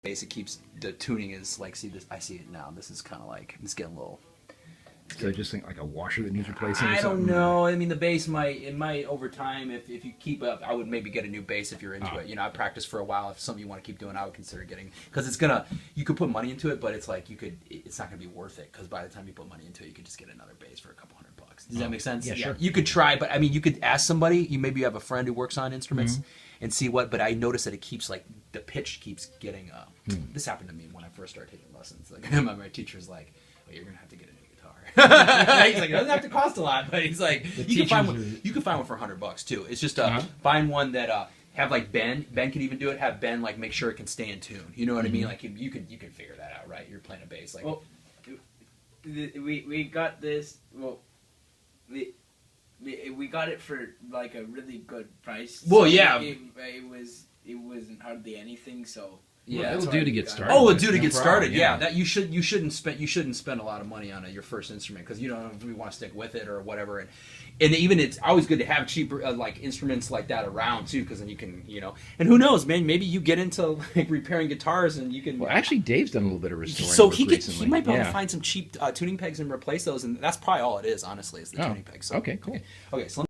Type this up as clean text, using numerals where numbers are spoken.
bass, it keeps the tuning is like, see this, I see it now. This is kind of like, it's getting a little. So I just think like a washer that needs replacing. I or something? don't know. I mean, the bass might over time. If you keep up, I would maybe get a new bass if you're into it. You know, I practiced for a while. If something you want to keep doing, I would consider getting, because you could put money into it, but it's like it's not gonna be worth it, because by the time you put money into it, you could just get another bass for a couple $100. Does that make sense? Yeah, sure. You could try, but I mean, you could ask somebody. Maybe you have a friend who works on instruments and see what. But I noticed that it keeps like the pitch keeps getting. This happened to me when I first started taking lessons. Like my teacher's like, "Well, you're gonna have to get a new guitar." He's like, it doesn't have to cost a lot, but he's like, you can find one for $100 too. It's just find one that have like Ben can even do it. Have Ben like make sure it can stay in tune. You know what I mean? Like you can figure that out, right? You're playing a bass. Like, well, we got this. Well, we got it for like a really good price. Well, so yeah, it wasn't hardly anything. So yeah, it'll do to get started. Oh, it'll do to get started. Yeah, that you shouldn't spend a lot of money on your first instrument, because you don't know if you want to stick with it or whatever. And even it's always good to have cheaper like instruments like that around too, because then you can, you know. And who knows, man? Maybe you get into like repairing guitars and you can. Well, actually, Dave's done a little bit of restoring. So he might be able to find some cheap tuning pegs and replace those, and that's probably all it is. Honestly, is the tuning pegs. So. Okay, cool. Okay, so.